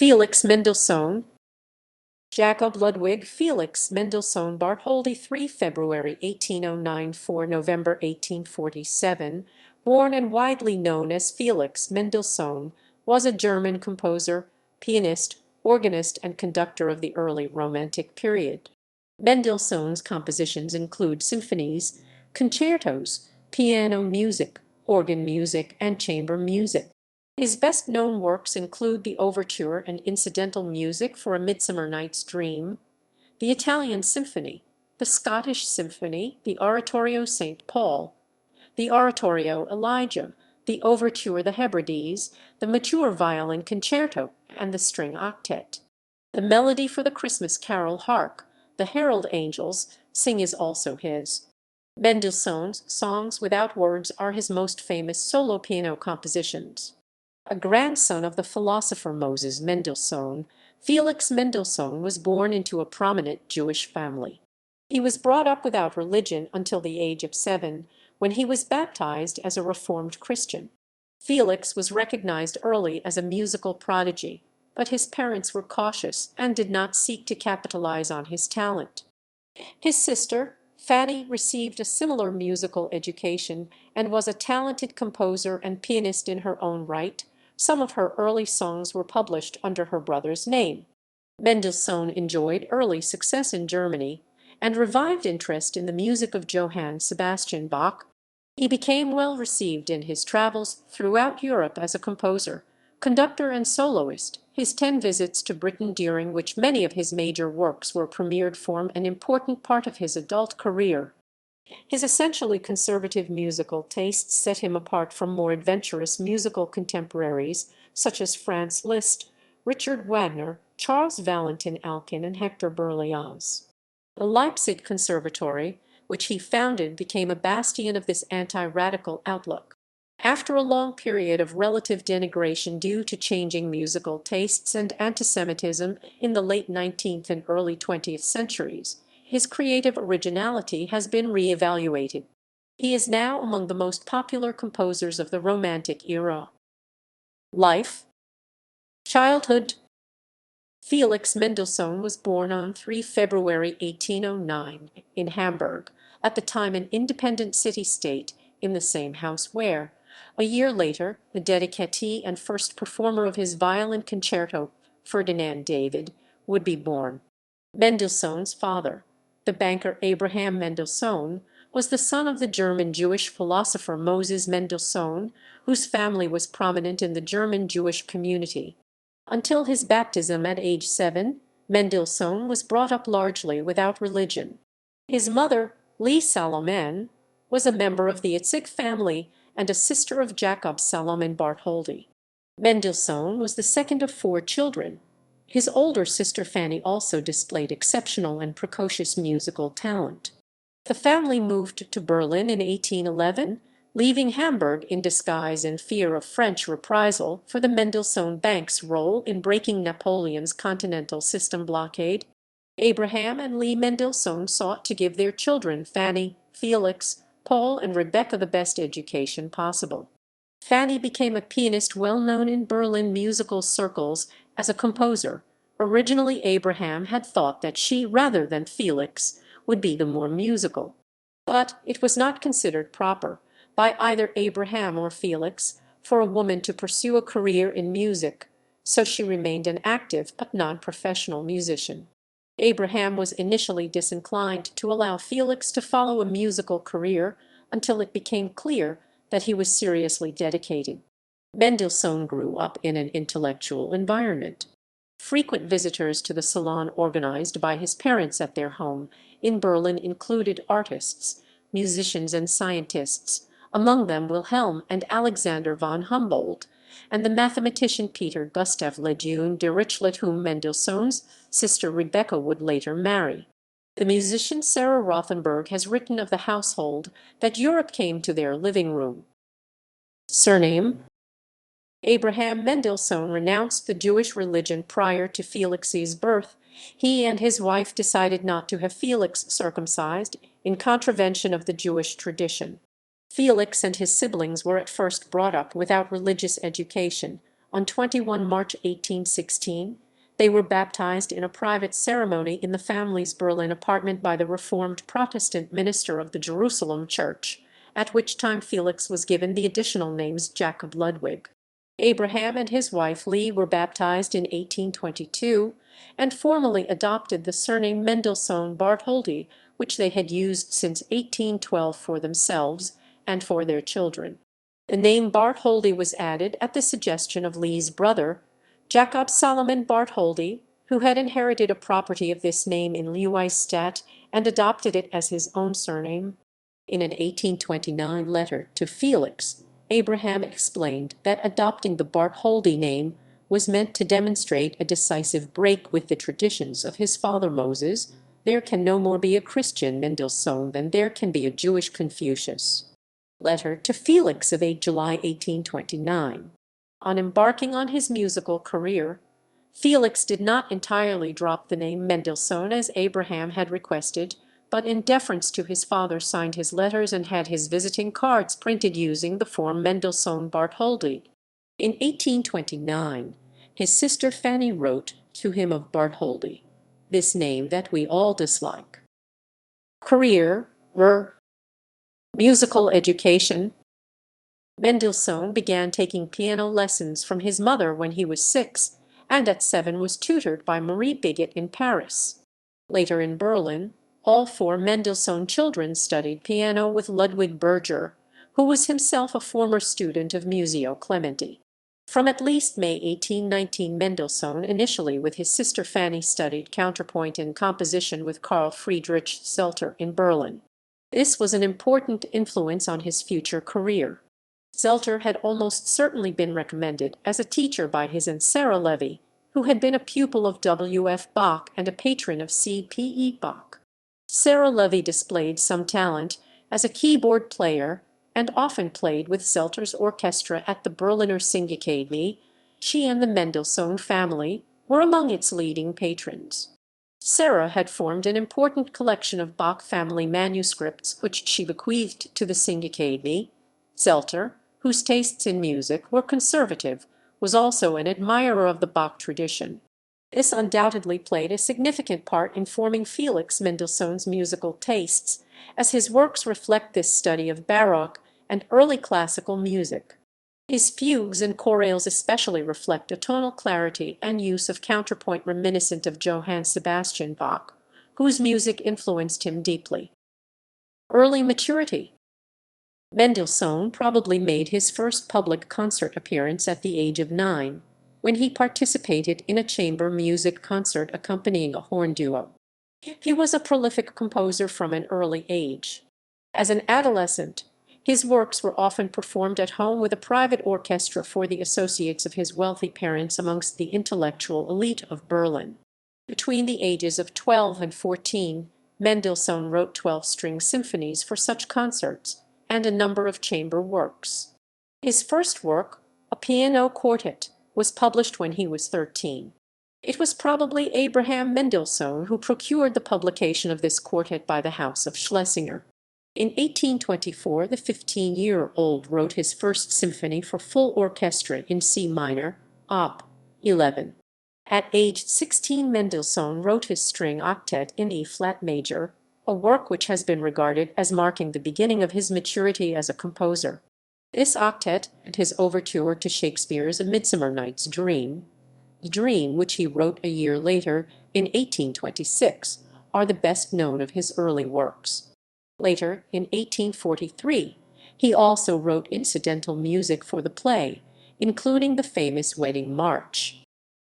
Felix Mendelssohn, Jakob Ludwig Felix Mendelssohn Bartholdy 3 February 1809 4 November 1847, born and widely known as Felix Mendelssohn, was a German composer, pianist, organist, and conductor of the early Romantic period. Mendelssohn's compositions include symphonies, concertos, piano music, organ music, and chamber music. His best-known works include the overture and incidental music for A Midsummer Night's Dream, the Italian Symphony, the Scottish Symphony, the oratorio St. Paul, the oratorio Elijah, the overture The Hebrides, the mature violin concerto, and the String Octet. The melody for the Christmas carol Hark, the Herald Angels Sing is also his. Mendelssohn's Songs Without Words are his most famous solo piano compositions. A grandson of the philosopher Moses Mendelssohn, Felix Mendelssohn was born into a prominent Jewish family. He was brought up without religion until the age of 7, when he was baptized as a Reformed Christian. Felix was recognized early as a musical prodigy, but his parents were cautious and did not seek to capitalize on his talent. His sister, Fanny, received a similar musical education and was a talented composer and pianist in her own right. Some of her early songs were published under her brother's name. Mendelssohn enjoyed early success in Germany and revived interest in the music of Johann Sebastian Bach. He became well received in his travels throughout Europe as a composer, conductor, and soloist. His 10 visits to Britain, during which many of his major works were premiered, form an important part of his adult career. His essentially conservative musical tastes set him apart from more adventurous musical contemporaries such as Franz Liszt, Richard Wagner, Charles Valentin Alkin, and Hector Berlioz. The Leipzig Conservatory, which he founded, became a bastion of this anti-radical outlook. After a long period of relative denigration due to changing musical tastes and antisemitism in the late 19th and early 20th centuries, his creative originality has been re-evaluated. He is now among the most popular composers of the Romantic era. Life. Childhood. Felix Mendelssohn was born on 3 February 1809 in Hamburg, at the time an independent city-state, in the same house where, a year later, the dedicatee and first performer of his violin concerto, Ferdinand David, would be born. Mendelssohn's father, the banker Abraham Mendelssohn, was the son of the German Jewish philosopher Moses Mendelssohn, whose family was prominent in the German Jewish community. Until his baptism at age 7, Mendelssohn was brought up largely without religion. His mother, Lee Salomon, was a member of the Leipzig family and a sister of Jakob Salomon Bartholdy. Mendelssohn was the second of 4 children. His older sister Fanny also displayed exceptional and precocious musical talent. The family moved to Berlin in 1811, leaving Hamburg in disguise in fear of French reprisal for the Mendelssohn Bank's role in breaking Napoleon's continental system blockade. Abraham and Lee Mendelssohn sought to give their children Fanny, Felix, Paul, and Rebecca the best education possible. Fanny became a pianist well known in Berlin musical circles as a composer. Originally, Abraham had thought that she, rather than Felix, would be the more musical. But it was not considered proper, by either Abraham or Felix, for a woman to pursue a career in music, so she remained an active but non-professional musician. Abraham was initially disinclined to allow Felix to follow a musical career until it became clear that he was seriously dedicated. Mendelssohn grew up in an intellectual environment. Frequent visitors to the salon organized by his parents at their home in Berlin included artists, musicians, and scientists, among them Wilhelm and Alexander von Humboldt, and the mathematician Peter Gustav Lejeune Dirichlet, whom Mendelssohn's sister Rebecca would later marry. The musician Sarah Rothenberg has written of the household that Europe came to their living room. Surname. Abraham Mendelssohn renounced the Jewish religion prior to Felix's birth. He and his wife decided not to have Felix circumcised, in contravention of the Jewish tradition. Felix and his siblings were at first brought up without religious education, On 21 March 1816, they were baptized in a private ceremony in the family's Berlin apartment by the Reformed Protestant minister of the Jerusalem Church, at which time Felix was given the additional names Jakob Ludwig. Abraham and his wife Lee were baptized in 1822 and formally adopted the surname Mendelssohn Bartholdy, which they had used since 1812 for themselves and for their children. The name Bartholdy was added at the suggestion of Lee's brother, Jakob Solomon Bartholdy, who had inherited a property of this name in Leeuwarden and adopted it as his own surname. In an 1829 letter to Felix, Abraham explained that adopting the Bartholdy name was meant to demonstrate a decisive break with the traditions of his father Moses. There can no more be a Christian Mendelssohn than there can be a Jewish Confucius. Letter to Felix of 8 July 1829. On embarking on his musical career, Felix did not entirely drop the name Mendelssohn as Abraham had requested, but in deference to his father signed his letters and had his visiting cards printed using the form Mendelssohn Bartholdy. In 1829, his sister Fanny wrote to him of Bartholdy, this name that we all dislike. Career, musical education. Mendelssohn began taking piano lessons from his mother when he was 6, and at 7 was tutored by Marie Bigot in Paris. Later in Berlin, all 4 Mendelssohn children studied piano with Ludwig Berger, who was himself a former student of Museo Clementi. From at least May 1819, Mendelssohn, initially with his sister Fanny, studied counterpoint and composition with Carl Friedrich Zelter in Berlin. This was an important influence on his future career. Zelter had almost certainly been recommended as a teacher by his aunt Sarah Levy, who had been a pupil of W. F. Bach and a patron of C. P. E. Bach. Sarah Levy displayed some talent as a keyboard player and often played with Zelter's orchestra at the Berliner Singakademie. She and the Mendelssohn family were among its leading patrons. Sarah had formed an important collection of Bach family manuscripts which she bequeathed to the Singakademie. Zelter, whose tastes in music were conservative, was also an admirer of the Bach tradition. This undoubtedly played a significant part in forming Felix Mendelssohn's musical tastes, as his works reflect this study of Baroque and early classical music. His fugues and chorales especially reflect a tonal clarity and use of counterpoint reminiscent of Johann Sebastian Bach, whose music influenced him deeply. Early maturity. Mendelssohn probably made his first public concert appearance at the age of 9, when he participated in a chamber music concert accompanying a horn duo. He was a prolific composer from an early age. As an adolescent, his works were often performed at home with a private orchestra for the associates of his wealthy parents amongst the intellectual elite of Berlin. Between the ages of 12 and 14, Mendelssohn wrote 12 string symphonies for such concerts, and a number of chamber works. His first work, a piano quartet, was published when he was 13. It was probably Abraham Mendelssohn who procured the publication of this quartet by the House of Schlesinger. In 1824, the 15-year-old wrote his first symphony for full orchestra in C minor, Op. 11. At age 16, Mendelssohn wrote his String Octet in E-flat major, a work which has been regarded as marking the beginning of his maturity as a composer. This octet and his overture to Shakespeare's A Midsummer Night's Dream, the Dream which he wrote a year later, in 1826, are the best known of his early works. Later, in 1843, he also wrote incidental music for the play, including the famous Wedding March.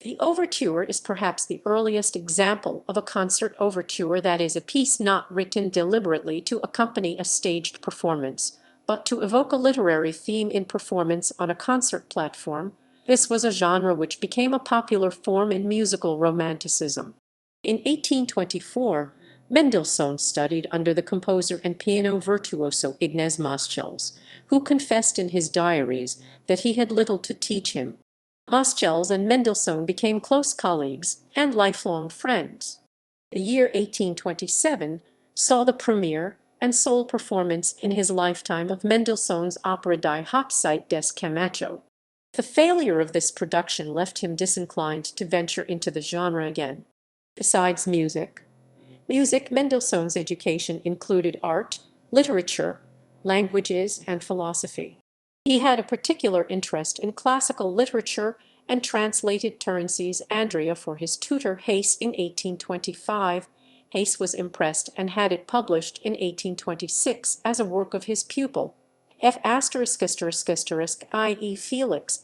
The overture is perhaps the earliest example of a concert overture, that is, a piece not written deliberately to accompany a staged performance, but to evoke a literary theme in performance on a concert platform. This was a genre which became a popular form in musical romanticism. In 1824, Mendelssohn studied under the composer and piano virtuoso Ignaz Moscheles, who confessed in his diaries that he had little to teach him. Moscheles and Mendelssohn became close colleagues and lifelong friends. The year 1827 saw the premiere and sole performance in his lifetime of Mendelssohn's opera Die Hochzeit des Camacho. The failure of this production left him disinclined to venture into the genre again. Besides music, Mendelssohn's education included art, literature, languages, and philosophy. He had a particular interest in classical literature and translated Terence's Andria for his tutor Hayes in 1825. Hayes was impressed and had it published in 1826 as a work of his pupil, F***, i.e. Felix*,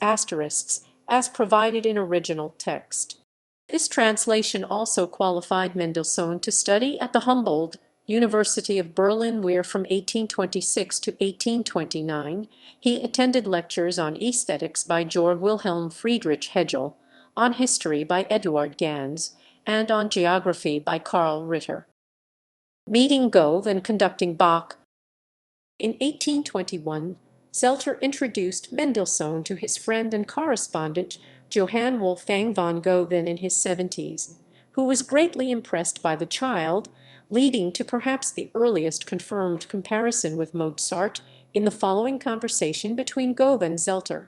as provided in original text. This translation also qualified Mendelssohn to study at the Humboldt University of Berlin, where from 1826 to 1829 he attended lectures on aesthetics by Georg Wilhelm Friedrich Hegel, on history by Eduard Ganz, and on geography by Karl Ritter. Meeting Goethe and conducting Bach. In 1821, Zelter introduced Mendelssohn to his friend and correspondent Johann Wolfgang von Goethe, then in his 70s, who was greatly impressed by the child, leading to perhaps the earliest confirmed comparison with Mozart in the following conversation between Goethe and Zelter.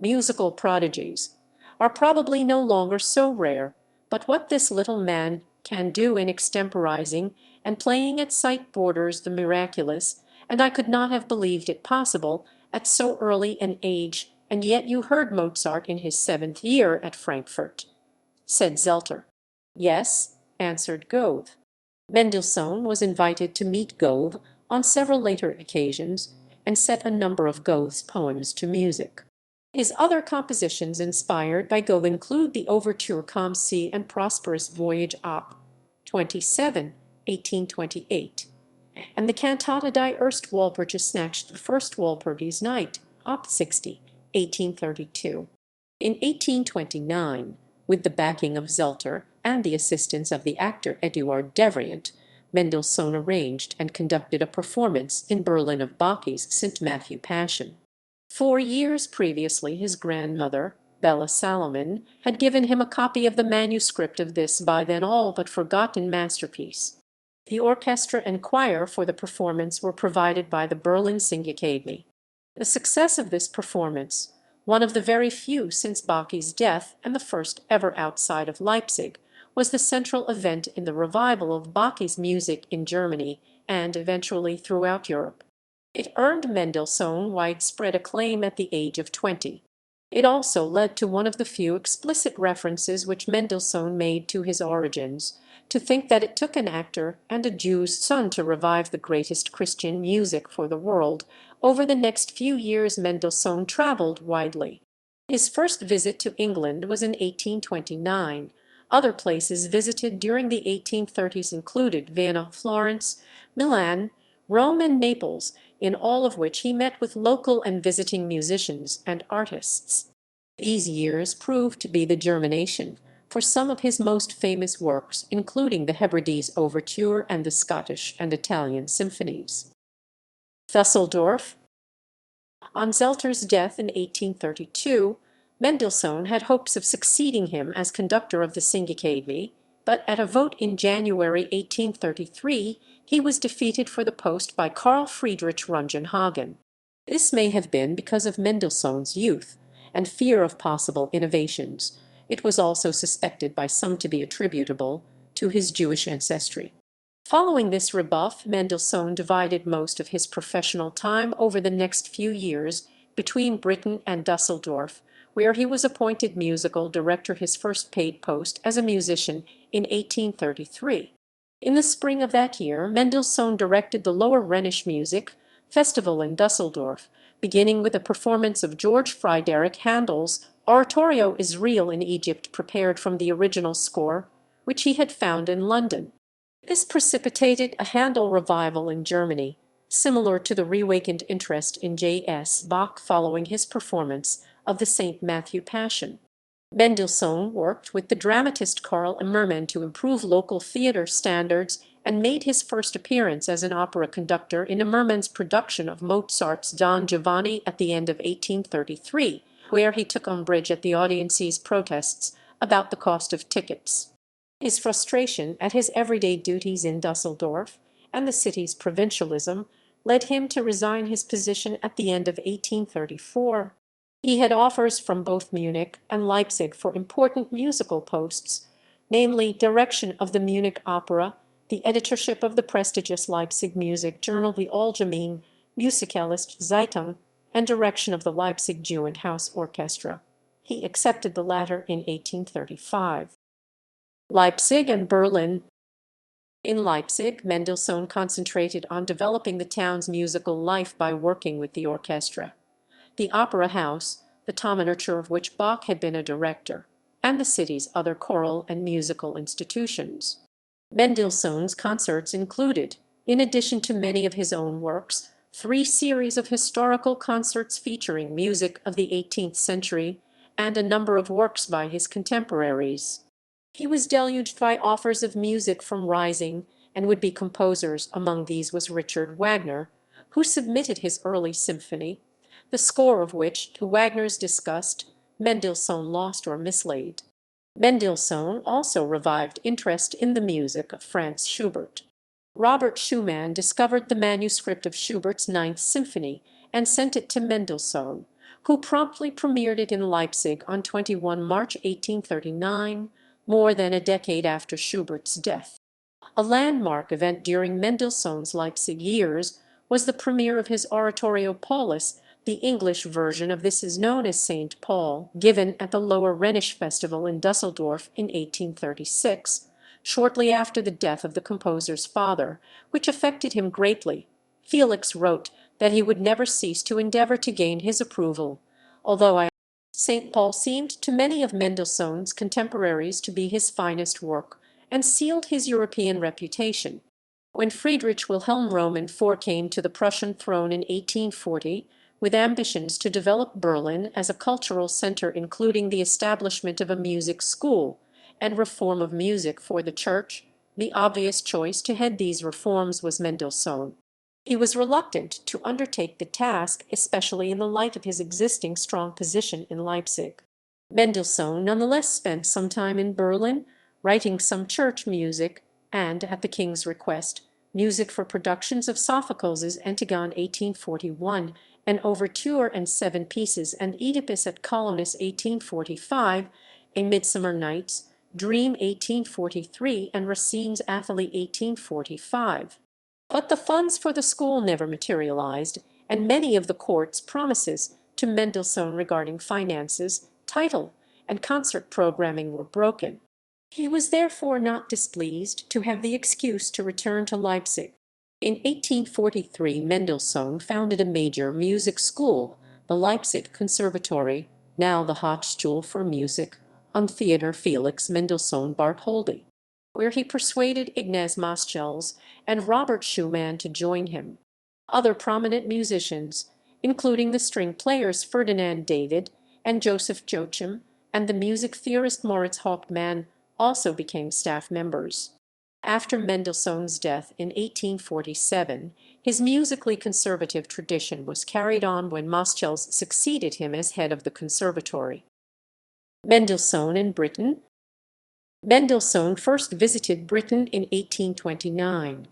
Musical prodigies are probably no longer so rare, but what this little man can do in extemporizing and playing at sight borders the miraculous, and I could not have believed it possible at so early an age, and yet you heard Mozart in his 7th year at Frankfurt, said Zelter. Yes, answered Goethe. Mendelssohn was invited to meet Goethe on several later occasions, and set a number of Goethe's poems to music. His other compositions inspired by Goethe include the overture Comme Si and Prosperous Voyage Op. 27, 1828, and the cantata Die erste Walpurgisnacht, the first Walpurgis Night, Op. 60, 1832. In 1829, with the backing of Zelter and the assistance of the actor Eduard Devrient, Mendelssohn arranged and conducted a performance in Berlin of Bach's St. Matthew Passion. 4 years previously his grandmother, Bella Salomon, had given him a copy of the manuscript of this by then all but forgotten masterpiece. The orchestra and choir for the performance were provided by the Berlin Singakademie. The success of this performance, one of the very few since Bach's death and the first ever outside of Leipzig, was the central event in the revival of Bach's music in Germany and eventually throughout Europe. It earned Mendelssohn widespread acclaim at the age of 20. It also led to one of the few explicit references which Mendelssohn made to his origins, to think that it took an actor and a Jew's son to revive the greatest Christian music for the world. Over the next few years Mendelssohn traveled widely. His first visit to England was in 1829. Other places visited during the 1830s included Vienna, Florence, Milan, Rome, and Naples, in all of which he met with local and visiting musicians and artists. These years proved to be the germination for some of his most famous works, including the Hebrides overture and the Scottish and Italian symphonies. Düsseldorf. On Zelter's death in 1832, Mendelssohn had hopes of succeeding him as conductor of the Singakademie, but at a vote in January 1833 he was defeated for the post by Carl Friedrich Rungenhagen. This may have been because of Mendelssohn's youth and fear of possible innovations. It was also suspected by some to be attributable to his Jewish ancestry. Following this rebuff, Mendelssohn divided most of his professional time over the next few years between Britain and Düsseldorf, where he was appointed musical director, his first paid post as a musician, in 1833. In the spring of that year, Mendelssohn directed the Lower Rhenish Music Festival in Düsseldorf, beginning with a performance of George Friedrich Handel's Oratorio is Real in Egypt, prepared from the original score, which he had found in London. This precipitated a Handel revival in Germany, similar to the reawakened interest in J.S. Bach following his performance of the St. Matthew Passion. Mendelssohn worked with the dramatist Karl Immermann to improve local theatre standards and made his first appearance as an opera conductor in Immermann's production of Mozart's Don Giovanni at the end of 1833, where he took umbrage at the audience's protests about the cost of tickets. His frustration at his everyday duties in Düsseldorf and the city's provincialism led him to resign his position at the end of 1834. He had offers from both Munich and Leipzig for important musical posts, namely direction of the Munich Opera, the editorship of the prestigious Leipzig music journal the Allgemeine Musikalische Zeitung, and direction of the Leipzig Gewandhaus Orchestra. He accepted the latter in 1835. Leipzig and Berlin. In Leipzig, Mendelssohn concentrated on developing the town's musical life by working with the orchestra, the opera house, the Thomenature of which Bach had been a director, and the city's other choral and musical institutions. Mendelssohn's concerts included, in addition to many of his own works, three series of historical concerts featuring music of the 18th century and a number of works by his contemporaries. He was deluged by offers of music from rising and would-be composers. Among these was Richard Wagner, who submitted his early symphony, the score of which, to Wagner's disgust, Mendelssohn lost or mislaid. Mendelssohn also revived interest in the music of Franz Schubert. Robert Schumann discovered the manuscript of Schubert's Ninth Symphony and sent it to Mendelssohn, who promptly premiered it in Leipzig on 21 March 1839, more than a decade after Schubert's death. A landmark event during Mendelssohn's Leipzig years was the premiere of his oratorio Paulus. The English version of this is known as St. Paul, given at the Lower Rhenish Festival in Düsseldorf in 1836, shortly after the death of the composer's father, which affected him greatly. Felix wrote that he would never cease to endeavor to gain his approval, although St. Paul seemed to many of Mendelssohn's contemporaries to be his finest work, and sealed his European reputation. When Friedrich Wilhelm Roman IV came to the Prussian throne in 1840, with ambitions to develop Berlin as a cultural center including the establishment of a music school and reform of music for the church, the obvious choice to head these reforms was Mendelssohn. He was reluctant to undertake the task, especially in the light of his existing strong position in Leipzig. Mendelssohn nonetheless spent some time in Berlin, writing some church music and, at the king's request, music for productions of Sophocles' Antigone 1841, an overture and 7 pieces, and Oedipus at Colonus 1845, A Midsummer Night's Dream 1843, and Racine's Athalie 1845. But the funds for the school never materialized, and many of the court's promises to Mendelssohn regarding finances, title, and concert programming were broken. He was therefore not displeased to have the excuse to return to Leipzig. In 1843 Mendelssohn founded a major music school, the Leipzig Conservatory, now the Hochschule für Musik und Theater Felix Mendelssohn Bartholdy, where he persuaded Ignaz Moscheles and Robert Schumann to join him. Other prominent musicians, including the string players Ferdinand David and Joseph Joachim and the music theorist Moritz Hauptmann, also became staff members. After Mendelssohn's death in 1847, his musically conservative tradition was carried on when Moscheles succeeded him as head of the conservatory. Mendelssohn in Britain. Mendelssohn first visited Britain in 1829.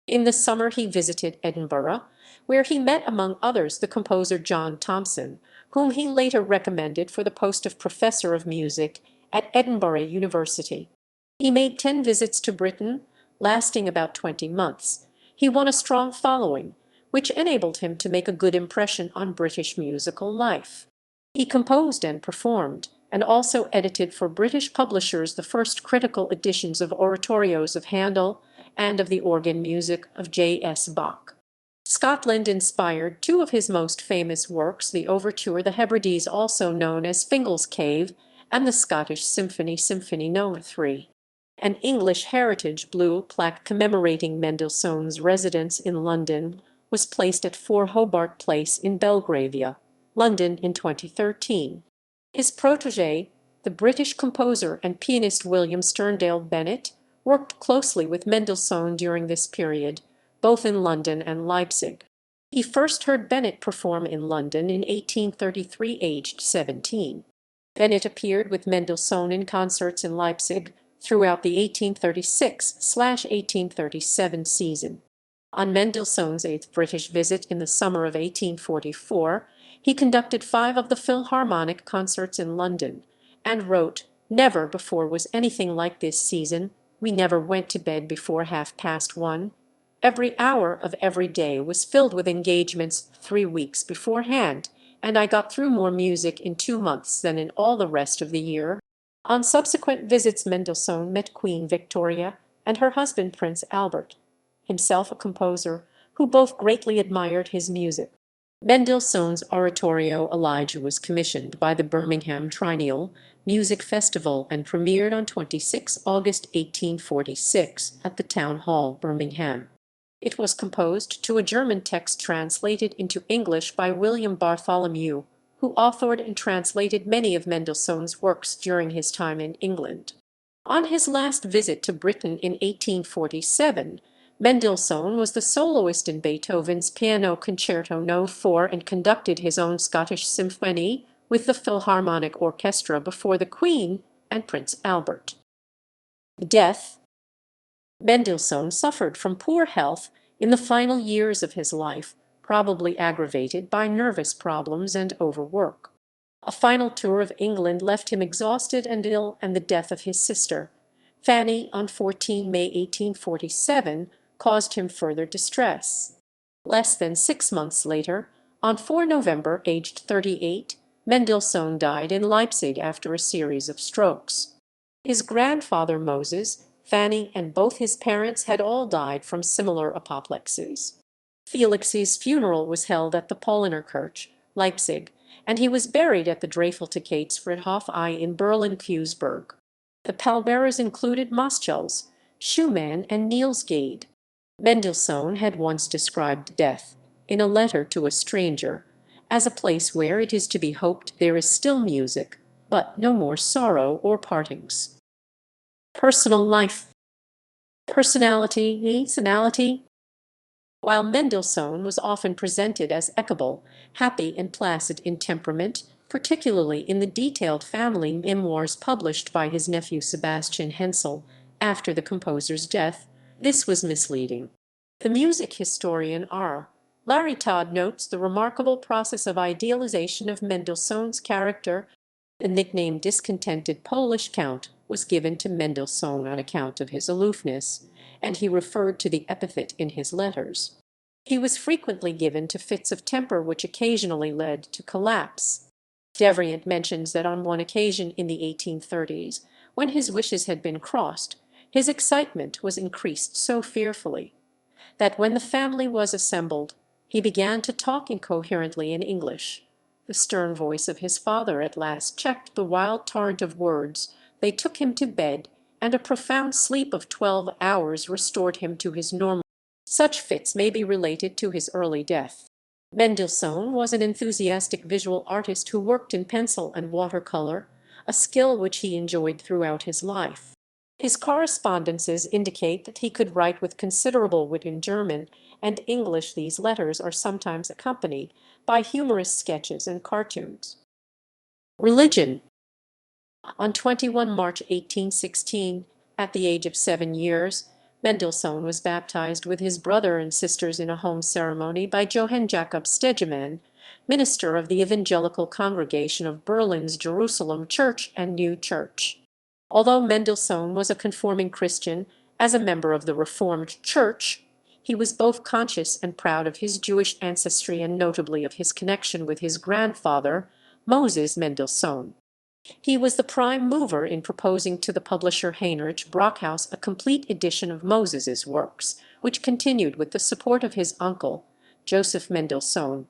In the summer he visited Edinburgh, where he met among others the composer John Thomson, whom he later recommended for the post of professor of music at Edinburgh University. He made 10 visits to Britain, lasting about 20 months. He won a strong following, which enabled him to make a good impression on British musical life. He composed and performed, and also edited for British publishers the first critical editions of oratorios of Handel and of the organ music of J.S. Bach. Scotland inspired 2 of his most famous works, the overture The Hebrides, also known as Fingal's Cave, and the Scottish Symphony, Symphony No. 3. An English Heritage blue plaque commemorating Mendelssohn's residence in London was placed at 4 Hobart Place in Belgravia, London in 2013. His protégé, the British composer and pianist William Sterndale Bennett, worked closely with Mendelssohn during this period, both in London and Leipzig. He first heard Bennett perform in London in 1833, aged 17. Bennett appeared with Mendelssohn in concerts in Leipzig throughout the 1836–1837 season. On Mendelssohn's 8th British visit in the summer of 1844, He conducted 5 of the Philharmonic concerts in London, and wrote, "Never before was anything like this season. We never went to bed before 1:30. Every hour of every day was filled with engagements 3 weeks beforehand, and I got through more music in 2 months than in all the rest of the year." On subsequent visits Mendelssohn met Queen Victoria and her husband Prince Albert, himself a composer, who both greatly admired his music. Mendelssohn's oratorio Elijah was commissioned by the Birmingham Triennial Music Festival and premiered on 26 August 1846 at the Town Hall, Birmingham. It was composed to a German text translated into English by William Bartholomew, who authored and translated many of Mendelssohn's works during his time in England. On his last visit to Britain in 1847, Mendelssohn was the soloist in Beethoven's Piano Concerto No. 4 and conducted his own Scottish Symphony with the Philharmonic Orchestra before the Queen and Prince Albert. Death. Mendelssohn suffered from poor health in the final years of his life, probably aggravated by nervous problems and overwork. A final tour of England left him exhausted and ill, and the death of his sister, Fanny, on 14 May 1847, caused him further distress. Less than 6 months later, on 4 November, aged 38, Mendelssohn died in Leipzig after a series of strokes. His grandfather Moses, Fanny, and both his parents had all died from similar apoplexies. Felix's funeral was held at the Paulinerkirche, Leipzig, and he was buried at the Dreifeltigkeitsfriedhof I in Berlin-Kreuzberg. The pallbearers included Moscheles, Schumann, and Niels Gade. Mendelssohn had once described death, in a letter to a stranger, as a place where it is to be hoped there is still music, but no more sorrow or partings. Personal life. Personality. While Mendelssohn was often presented as equable, happy, and placid in temperament, particularly in the detailed family memoirs published by his nephew Sebastian Hensel after the composer's death, this was misleading. The music historian R. Larry Todd notes the remarkable process of idealization of Mendelssohn's character. The nickname "discontented Polish Count" was given to Mendelssohn on account of his aloofness, and he referred to the epithet in his letters. He was frequently given to fits of temper which occasionally led to collapse. Devrient mentions that on one occasion in the 1830s, when his wishes had been crossed, his excitement was increased so fearfully that when the family was assembled, he began to talk incoherently in English. The stern voice of his father at last checked the wild torrent of words. They took him to bed, and a profound sleep of 12 hours restored him to his normal. Such fits may be related to his early death. Mendelssohn was an enthusiastic visual artist who worked in pencil and watercolor, a skill which he enjoyed throughout his life. His correspondences indicate that he could write with considerable wit in German and English. These letters are sometimes accompanied by humorous sketches and cartoons. Religion. On 21 March 1816, at the age of 7 years, Mendelssohn was baptized with his brother and sisters in a home ceremony by Johann Jakob Stegemann, minister of the Evangelical Congregation of Berlin's Jerusalem Church and New Church. Although Mendelssohn was a conforming Christian, as a member of the Reformed Church, he was both conscious and proud of his Jewish ancestry and notably of his connection with his grandfather, Moses Mendelssohn. He was the prime mover in proposing to the publisher Heinrich Brockhaus a complete edition of Moses's works, which continued with the support of his uncle, Joseph Mendelssohn.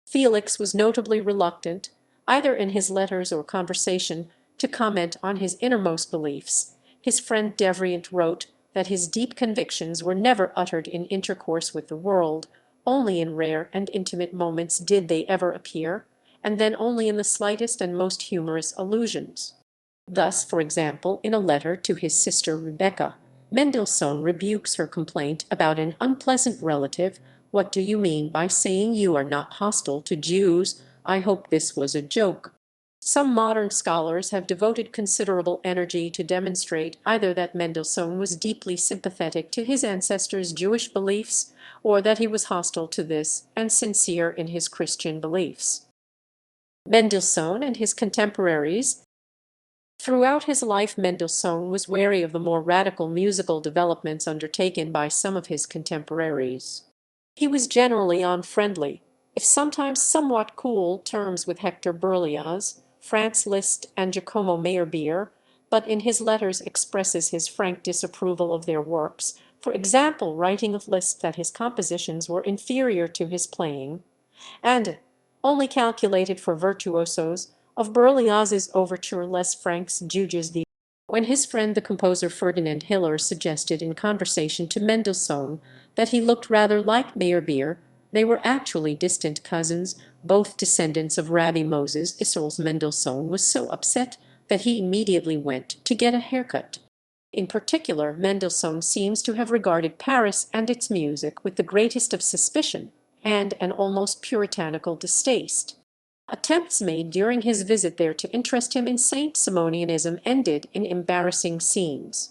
Felix was notably reluctant, either in his letters or conversation, to comment on his innermost beliefs. His friend Devrient wrote that his deep convictions were never uttered in intercourse with the world, only in rare and intimate moments did they ever appear, and then only in the slightest and most humorous allusions. Thus, for example, in a letter to his sister Rebecca, Mendelssohn rebukes her complaint about an unpleasant relative. "What do you mean by saying you are not hostile to Jews? I hope this was a joke." Some modern scholars have devoted considerable energy to demonstrate either that Mendelssohn was deeply sympathetic to his ancestors' Jewish beliefs, or that he was hostile to this and sincere in his Christian beliefs. Mendelssohn and his contemporaries. Throughout his life, Mendelssohn was wary of the more radical musical developments undertaken by some of his contemporaries. He was generally on friendly, if sometimes somewhat cool, terms with Hector Berlioz, Franz Liszt, and Giacomo Meyerbeer, but in his letters expresses his frank disapproval of their works, for example, writing of Liszt that his compositions were inferior to his playing, and only calculated for virtuosos, of Berlioz's overture Les Francs Juges the. When his friend the composer Ferdinand Hiller suggested in conversation to Mendelssohn that he looked rather like Meyerbeer, they were actually distant cousins, both descendants of Rabbi Moses Mendelssohn was so upset that he immediately went to get a haircut. In particular, Mendelssohn seems to have regarded Paris and its music with the greatest of suspicion and an almost puritanical distaste. Attempts made during his visit there to interest him in Saint Simonianism ended in embarrassing scenes.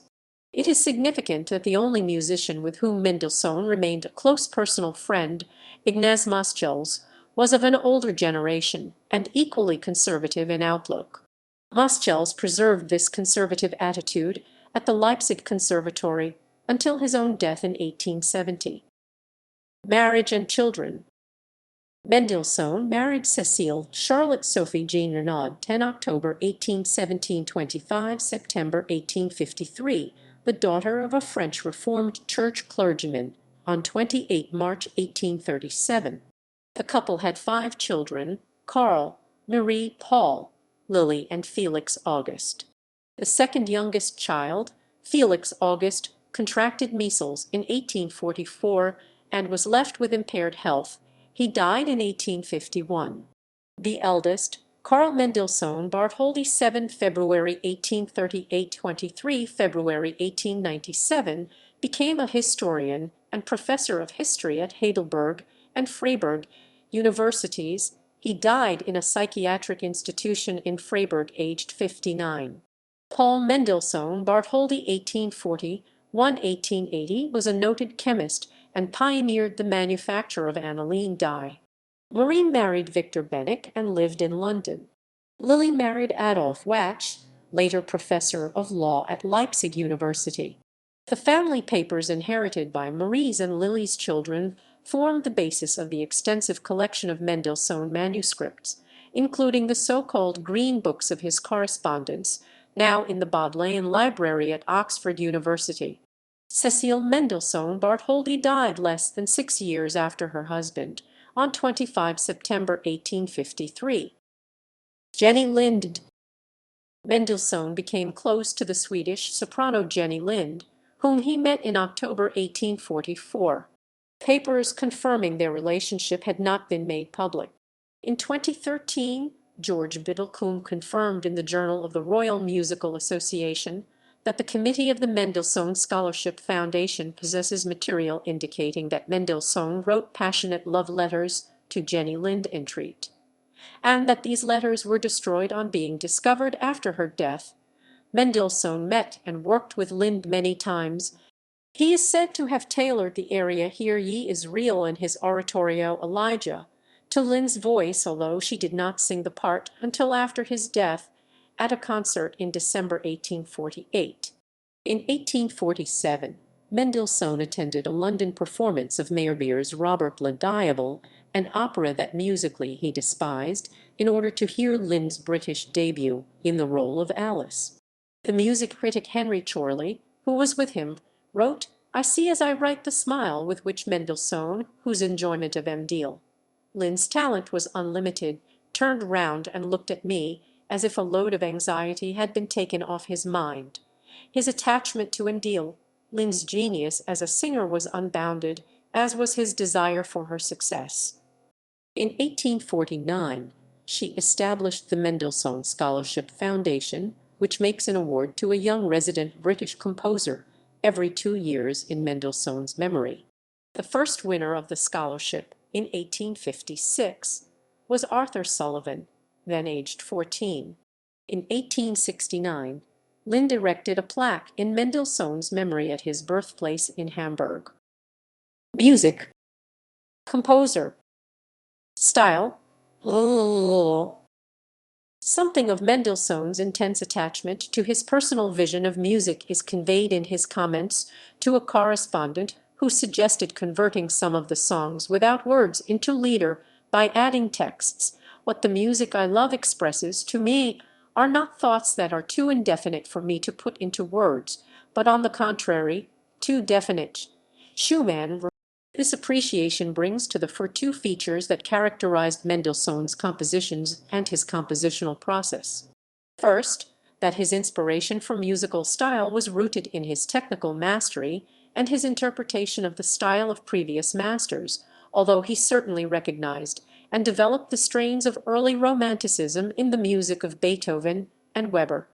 It is significant that the only musician with whom Mendelssohn remained a close personal friend, Ignaz Moscheles, was of an older generation and equally conservative in outlook. Moscheles preserved this conservative attitude at the Leipzig Conservatory until his own death in 1870. Marriage and children. Mendelssohn married Cécile Charlotte Sophie Jean Renaud 10 October 1817 25 September 1853, the daughter of a French Reformed Church clergyman, on 28 March 1837. The couple had 5 children: Carl, Marie Paul, Lily, and Felix August. The second youngest child, Felix August, contracted measles in 1844 and was left with impaired health. He died in 1851. The eldest, Carl Mendelssohn Bartholdy 7 February 1838 23 February 1897, became a historian and professor of history at Heidelberg and Freiburg universities. He died in a psychiatric institution in Freiburg aged 59. Paul Mendelssohn Bartholdy 1840–1880 was a noted chemist and pioneered the manufacture of aniline dye. Marie married Victor Bennick and lived in London. Lily married Adolf Wach, later professor of law at Leipzig University. The family papers inherited by Marie's and Lily's children formed the basis of the extensive collection of Mendelssohn manuscripts, including the so-called Green Books of his correspondence, now in the Bodleian Library at Oxford University. Cécile Mendelssohn Bartholdy died less than 6 years after her husband, on 25 September 1853. Jenny Lind. Mendelssohn became close to the Swedish soprano Jenny Lind, whom he met in October 1844. Papers confirming their relationship had not been made public. In 2013, George Biddlecombe confirmed in the Journal of the Royal Musical Association that the committee of the Mendelssohn Scholarship Foundation possesses material indicating that Mendelssohn wrote passionate love letters to Jenny Lind en treat, and that these letters were destroyed on being discovered after her death. Mendelssohn met and worked with Lind many times. He is said to have tailored the aria Hear Ye Is Real in his oratorio Elijah to Lind's voice, although she did not sing the part until after his death at a concert in December 1848. In 1847, Mendelssohn attended a London performance of Meyerbeer's Robert le Diable, an opera that musically he despised, in order to hear Lind's British debut in the role of Alice. The music critic Henry Chorley, who was with him, wrote, "I see as I write the smile with which Mendelssohn, whose enjoyment of M. Lind's talent was unlimited, turned round and looked at me as if a load of anxiety had been taken off his mind. His attachment to M. Lind's genius as a singer was unbounded, as was his desire for her success." In 1849, she established the Mendelssohn Scholarship Foundation, which makes an award to a young resident British composer every 2 years in Mendelssohn's memory. The first winner of the scholarship, in 1856, was Arthur Sullivan, then aged 14. In 1869, Lind erected a plaque in Mendelssohn's memory at his birthplace in Hamburg. Music. Composer. Style. Something of Mendelssohn's intense attachment to his personal vision of music is conveyed in his comments to a correspondent who suggested converting some of the songs without words into Lieder by adding texts. What the music I love expresses to me are not thoughts that are too indefinite for me to put into words, but on the contrary, too definite. Schumann. This appreciation brings to the fore two features that characterized Mendelssohn's compositions and his compositional process. First, that his inspiration for musical style was rooted in his technical mastery and his interpretation of the style of previous masters, although he certainly recognized and developed the strains of early Romanticism in the music of Beethoven and Weber.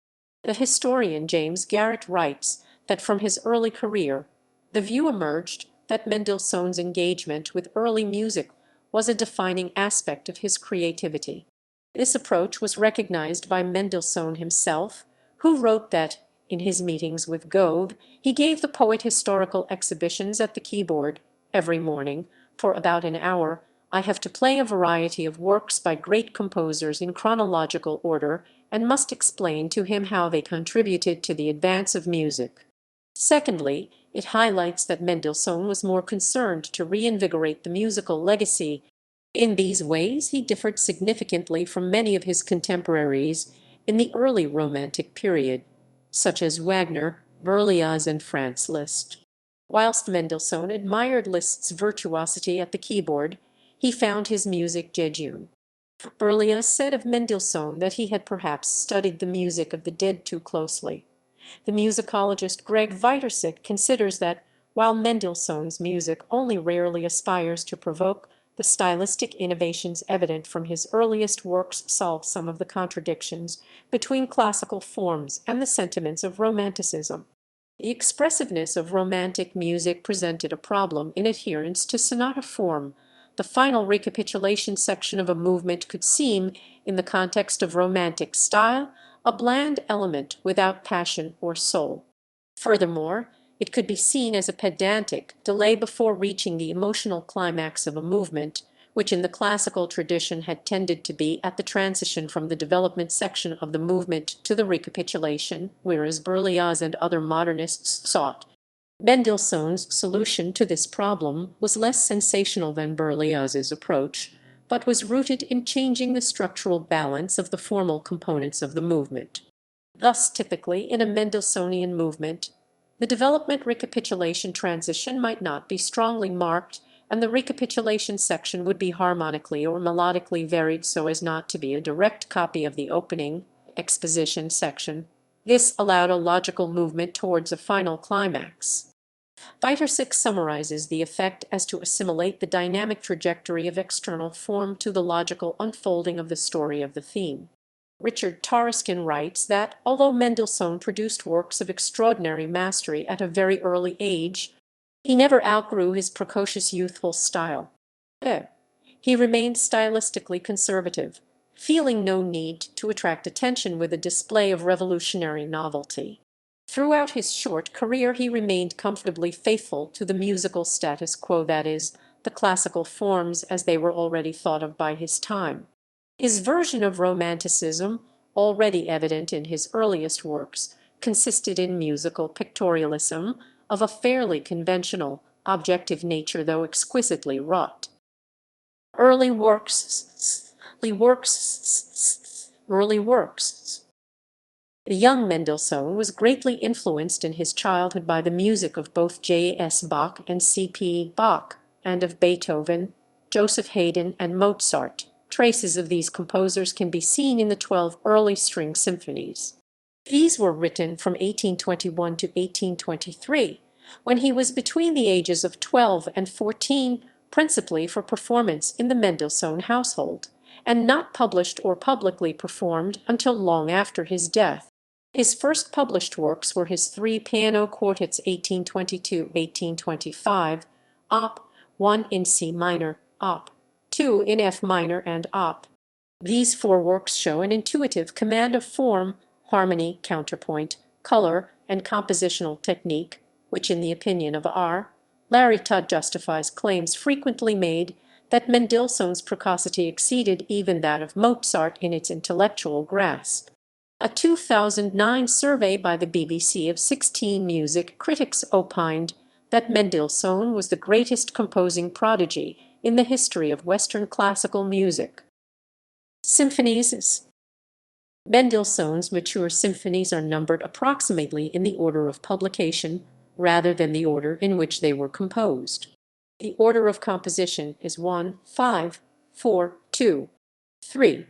The historian James Garrett writes that from his early career, the view emerged that Mendelssohn's engagement with early music was a defining aspect of his creativity. This approach was recognized by Mendelssohn himself, who wrote that, in his meetings with Goethe, he gave the poet historical exhibitions at the keyboard. Every morning, for about an hour, I have to play a variety of works by great composers in chronological order, and must explain to him how they contributed to the advance of music. Secondly, it highlights that Mendelssohn was more concerned to reinvigorate the musical legacy. In these ways, he differed significantly from many of his contemporaries in the early Romantic period, such as Wagner, Berlioz, and Franz Liszt. Whilst Mendelssohn admired Liszt's virtuosity at the keyboard, he found his music jejune. Berlioz said of Mendelssohn that he had perhaps studied the music of the dead too closely. The musicologist Greg Vitersik considers that, while Mendelssohn's music only rarely aspires to provoke, the stylistic innovations evident from his earliest works solve some of the contradictions between classical forms and the sentiments of Romanticism. The expressiveness of Romantic music presented a problem in adherence to sonata form. The final recapitulation section of a movement could seem, in the context of Romantic style, a bland element without passion or soul. Furthermore, it could be seen as a pedantic delay before reaching the emotional climax of a movement, which in the classical tradition had tended to be at the transition from the development section of the movement to the recapitulation, whereas Berlioz and other modernists sought. Mendelssohn's solution to this problem was less sensational than Berlioz's approach, but was rooted in changing the structural balance of the formal components of the movement. Thus, typically, in a Mendelssohnian movement, the development recapitulation transition might not be strongly marked, and the recapitulation section would be harmonically or melodically varied so as not to be a direct copy of the opening exposition section. This allowed a logical movement towards a final climax. Vitersik summarizes the effect as to assimilate the dynamic trajectory of external form to the logical unfolding of the story of the theme. Richard Taruskin writes that, although Mendelssohn produced works of extraordinary mastery at a very early age, he never outgrew his precocious youthful style. He remained stylistically conservative, feeling no need to attract attention with a display of revolutionary novelty. Throughout his short career he remained comfortably faithful to the musical status quo, that is, the classical forms as they were already thought of by his time. His version of Romanticism, already evident in his earliest works, consisted in musical pictorialism of a fairly conventional, objective nature, though exquisitely wrought. Early works. The young Mendelssohn was greatly influenced in his childhood by the music of both J.S. Bach and C.P. Bach, and of Beethoven, Joseph Haydn, and Mozart. Traces of these composers can be seen in the 12 early string symphonies. These were written from 1821 to 1823, when he was between the ages of 12 and 14, principally for performance in the Mendelssohn household, and not published or publicly performed until long after his death. His first published works were his 3 piano quartets 1822-1825, Op. 1 in C minor, Op. 2 in F minor, and Op. These 4 works show an intuitive command of form, harmony, counterpoint, color, and compositional technique, which in the opinion of R. Larry Todd justifies claims frequently made that Mendelssohn's precocity exceeded even that of Mozart in its intellectual grasp. A 2009 survey by the BBC of 16 music critics opined that Mendelssohn was the greatest composing prodigy in the history of Western classical music. Symphonies. Mendelssohn's mature symphonies are numbered approximately in the order of publication rather than the order in which they were composed. The order of composition is 1, 5, 4, 2, 3.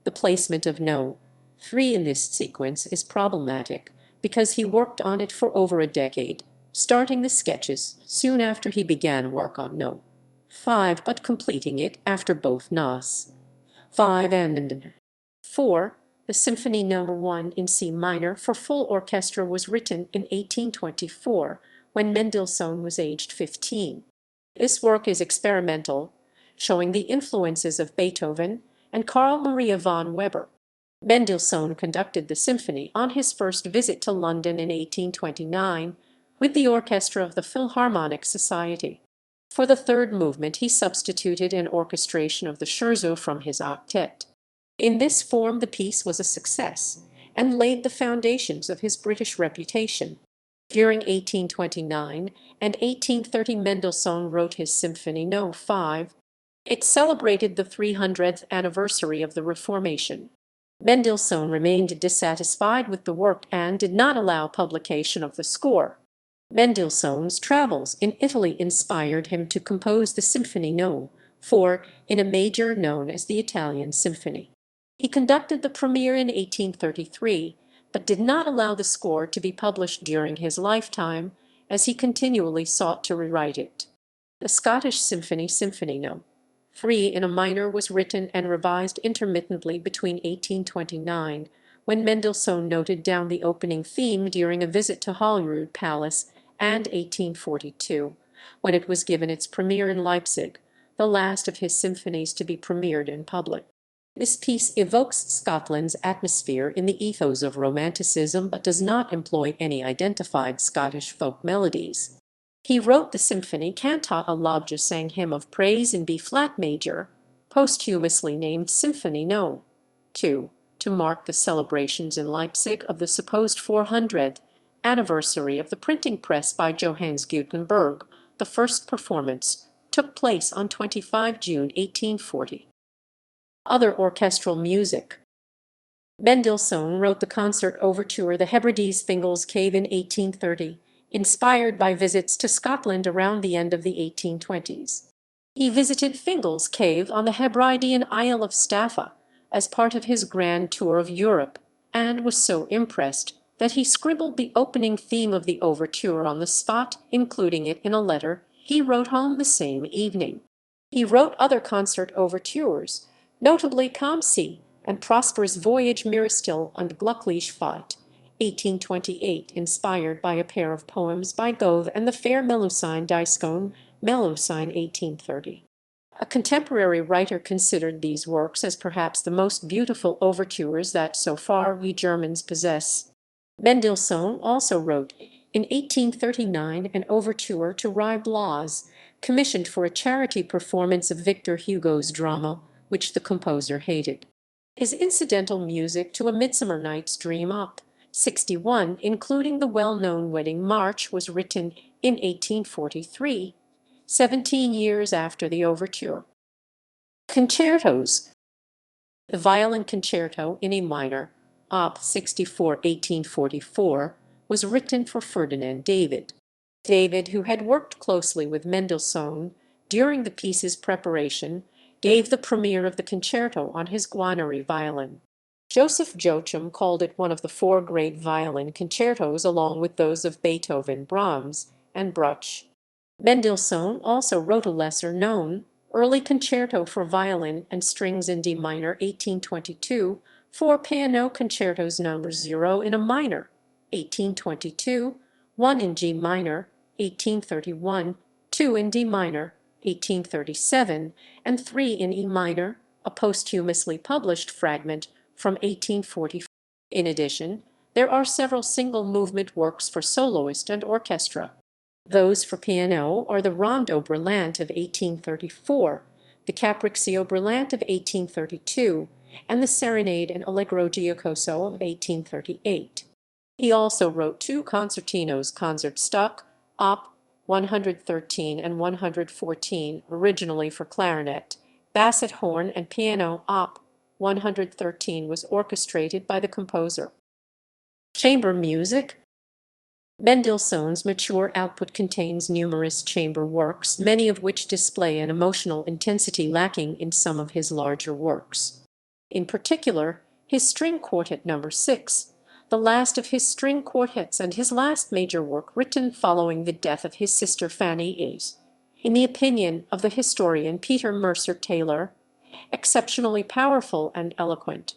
The placement of No. 3 in this sequence is problematic because he worked on it for over a decade, starting the sketches soon after he began work on No. 5 but completing it after both Nos. 5 and 4. The Symphony No. 1 in C minor for full orchestra was written in 1824, when Mendelssohn was aged 15. This work is experimental, showing the influences of Beethoven and Carl Maria von Weber. Mendelssohn conducted the symphony on his first visit to London in 1829 with the orchestra of the Philharmonic Society. For the third movement he substituted an orchestration of the scherzo from his octet. In this form the piece was a success, and laid the foundations of his British reputation. During 1829 and 1830 Mendelssohn wrote his Symphony No. 5. It celebrated the 300th anniversary of the Reformation. Mendelssohn remained dissatisfied with the work and did not allow publication of the score. Mendelssohn's travels in Italy inspired him to compose the Symphony No. 4 in a major known as the Italian Symphony. He conducted the premiere in 1833, but did not allow the score to be published during his lifetime, as he continually sought to rewrite it. The Scottish Symphony Symphony No. 3 in a minor was written and revised intermittently between 1829, when Mendelssohn noted down the opening theme during a visit to Holyrood Palace, and 1842, when it was given its premiere in Leipzig, the last of his symphonies to be premiered in public. This piece evokes Scotland's atmosphere in the ethos of Romanticism but does not employ any identified Scottish folk melodies. He wrote the symphony Cantata Lobja sang hymn of praise in B-flat major, posthumously named Symphony No. 2, to mark the celebrations in Leipzig of the supposed 400th anniversary of the printing press by Johannes Gutenberg. The first performance took place on 25 June 1840. Other orchestral music. Mendelssohn wrote the concert overture The Hebrides Fingal's Cave in 1830, inspired by visits to Scotland around the end of the 1820s. He visited Fingal's Cave on the Hebridean Isle of Staffa as part of his grand tour of Europe, and was so impressed that he scribbled the opening theme of the overture on the spot, including it in a letter he wrote home the same evening. He wrote other concert overtures, notably Kamsi and Prosper's Voyage Miristil und Glückliche Fahrt, 1828, inspired by a pair of poems by Goethe, and the Fair Melusine Dieskone, Melusine, 1830. A contemporary writer considered these works as perhaps the most beautiful overtures that so far we Germans possess. Mendelssohn also wrote in 1839 an overture to Ruy Blas, commissioned for a charity performance of Victor Hugo's drama, which the composer hated. His incidental music to A Midsummer Night's Dream Op. 61, including the well-known Wedding March, was written in 1843, 17 years after the overture. Concertos. The Violin Concerto in E minor, Op. 64, 1844, was written for Ferdinand David. David, who had worked closely with Mendelssohn during the piece's preparation, gave the premiere of the concerto on his Guarneri violin. Joseph Joachim called it one of the four great violin concertos along with those of Beethoven, Brahms, and Bruch. Mendelssohn also wrote a lesser-known early concerto for violin and strings in D minor, 1822, four piano concertos No. 0 in A minor, 1822, one in G minor, 1831, two in D minor, 1837, and three in E minor, a posthumously published fragment from 1844. In addition, there are several single-movement works for soloist and orchestra. Those for piano are the Rondo Brillant of 1834, the Capriccio Brillant of 1832, and the Serenade and Allegro Giocoso of 1838. He also wrote two concertinos, Concertstück, Op. 113 and 114, originally for clarinet, basset horn, and piano. Op. 113 was orchestrated by the composer. Chamber music. Mendelssohn's mature output contains numerous chamber works, many of which display an emotional intensity lacking in some of his larger works. In particular, his String Quartet No. 6, the last of his string quartets and his last major work written following the death of his sister Fanny, is, in the opinion of the historian Peter Mercer Taylor, exceptionally powerful and eloquent.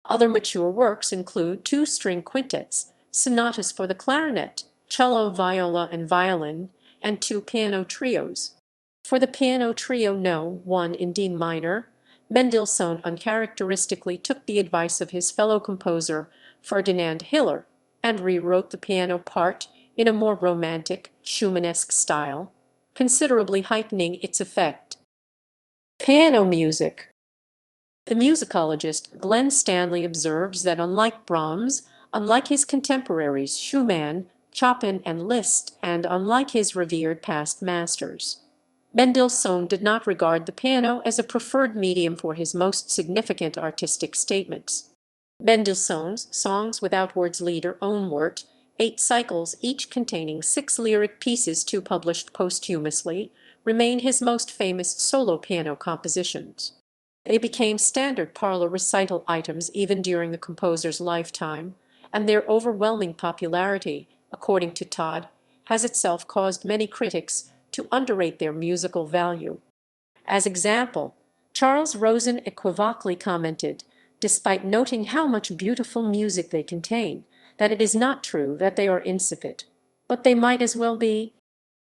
Other mature works include two string quintets, sonatas for the clarinet, cello, viola, and violin, and two piano trios. For the piano trio No. 1 in D minor, Mendelssohn uncharacteristically took the advice of his fellow composer Ferdinand Hiller and rewrote the piano part in a more romantic, Schumannesque style, considerably heightening its effect. Piano music. The musicologist Glenn Stanley observes that unlike Brahms, unlike his contemporaries Schumann, Chopin, and Liszt, and unlike his revered past masters, Mendelssohn did not regard the piano as a preferred medium for his most significant artistic statements. Mendelssohn's Songs Without Words Lieder ohne Wort, 8 cycles, each containing 6 lyric pieces, 2 published posthumously, remain his most famous solo piano compositions. They became standard parlor recital items even during the composer's lifetime, and their overwhelming popularity, according to Todd, has itself caused many critics to underrate their musical value. As example, Charles Rosen equivocally commented, despite noting how much beautiful music they contain, that it is not true that they are insipid, but they might as well be.